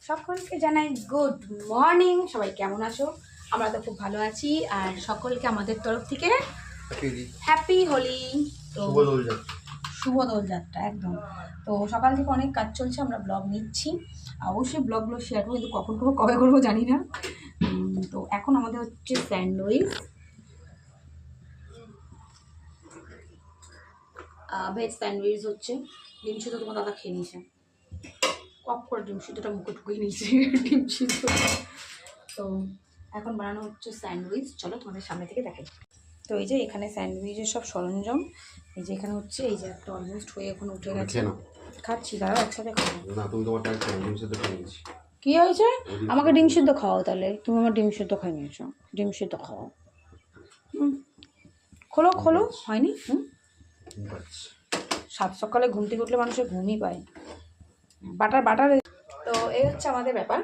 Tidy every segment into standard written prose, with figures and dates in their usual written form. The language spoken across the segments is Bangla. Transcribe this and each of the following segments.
সকলকে জানাই গুড মর্নিং। সবাই কেমন আছো? আমরা তো খুব ভালো আছি। আর সকলকে আমাদের তরফ থেকে হ্যাপি হোলি। তো শুভ দোলযাত্রা একদম। তো সকাল থেকে অনেক কাজ চলছে, আমরা ব্লগ নিচ্ছি, অবশ্যই ব্লগগুলো শেয়ার করবো, কিন্তু কখন করবো কবে করবো জানি না। তো এখন আমাদের হচ্ছে স্যান্ডউইচ, ভেজ স্যান্ডউইচ হচ্ছে। ডিম সিদ্ধ তোমার দাদা খেয়ে নিয়েছে, কপ করে ডিম সিদ্ধটা মুখে ঢুকিয়ে নিয়েছে ডিম সিদ্ধ। তো এখন বানানো হচ্ছে স্যান্ডউইচ, চলো তোমাদের সামনে থেকে দেখাই। তো এই যে এখানে স্যান্ডউইচের সব সরঞ্জাম, এই যে এখানে হচ্ছে, এই যে একটা অলমোস্ট হয়ে এখন উঠে গেছে। খাচ্ছি, দাঁড়াও একসাথে খাবো না। তুমি তোমার ডিম সিদ্ধ খেয়ে নিয়েছি। কি হয়েছে? আমাকে ডিম সিদ্ধ খাওয়াও তাহলে। তুমি আমার ডিম সিদ্ধ খাই নিয়েছো, ডিম সিদ্ধ খাওয়াও। খোলো খোলো, হয়নি। সাত সকালে ঘুম থেকে উঠলে মানুষের ঘুমই পায়। Butter butter. তো এই হচ্ছে আমাদের ব্যাপার।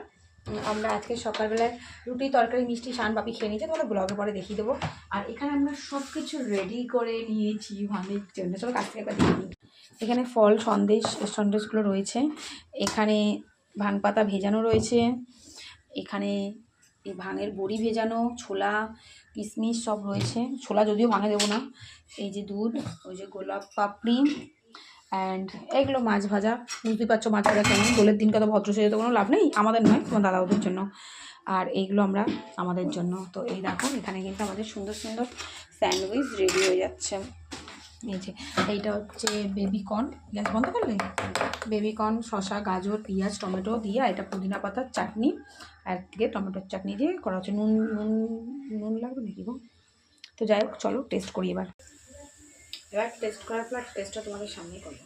আমরা আজকে সকালবেলায় রুটি তরকারি মিষ্টি শান বাপি খেয়ে নিয়েছি, তোমাদের ব্লগে পরে দেখিয়ে দেবো। আর এখানে আমরা সব কিছু রেডি করে নিয়েছি ভাঙের জন্য, চলো কাছ থেকে একবার দেখে নিই। এখানে ফল সন্দেশগুলো রয়েছে, এখানে ভাং পাতা ভেজানো রয়েছে, এখানে এই ভাঙের বড়ি ভেজানো, ছোলা কিশমিশ সব রয়েছে। ছোলা যদিও ভাঙে দেবো না। এই যে দুধ, ওই যে গোলাপ পাপড়ি, অ্যান্ড এইগুলো মাছ ভাজা। বুঝতেই পারছো মাছ ভাজা কেমন, দোলের দিনকে তো ভদ্র সেজে তো কোনো লাভ নেই, আমাদের নয়, তোমার দাদা ওদের জন্য। আর এইগুলো আমরা আমাদের জন্য। তো এই দেখো এখানে কিন্তু আমাদের সুন্দর সুন্দর স্যান্ডউইচ রেডি হয়ে যাচ্ছে। এই যে এইটা হচ্ছে বেবিকর্ন, গ্যাস বন্ধ করলে, বেবিকর্ন, শসা, গাজর, পেঁয়াজ, টমেটো দিয়ে, এটা পুদিনা পাতার চাটনি, একদিকে টমেটোর চাটনি দিয়ে করা হচ্ছে। নুন নুন নুন লাগবে নাকি গো? তো যাই হোক, চলো টেস্ট করি এবার টেস্ট করার পর টেস্টটা তোমাদের সামনেই করবো।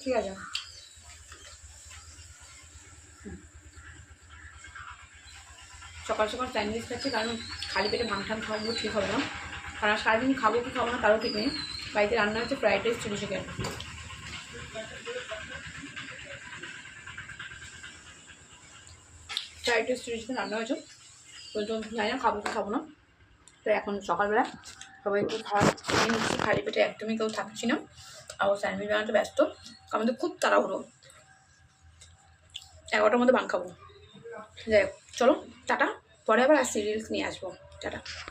ঠিক আছে, সকাল সকাল স্যান্ডউইচ খাচ্ছি, কারণ খালি পেটে ভাং ঠাং খাওয়াগুলো ঠিক হবে না। কারণ সারাদিন খাবো কি খাবো না তারও ঠিক নেই। বাড়িতে রান্না হচ্ছে fried rice, chilli chicken. Fried rice chilli chicken রান্না হয়েছে, তো জানি না খাবো কি খাবো না। তো এখন সকালবেলা সবাই একটু খাওয়া খেয়ে নিচ্ছি, খালি পেটে একদমই কেউ থাকছি না। আর স্যান্ডউইচ বানাতে ব্যস্ত, আমাদের খুব তাড়াহুড়ো, 11টার মধ্যে ভাং খাবো। যাই হোক চলো টাটা, পরে আবার আসছি রিলস নিয়ে আসবো, টাটা।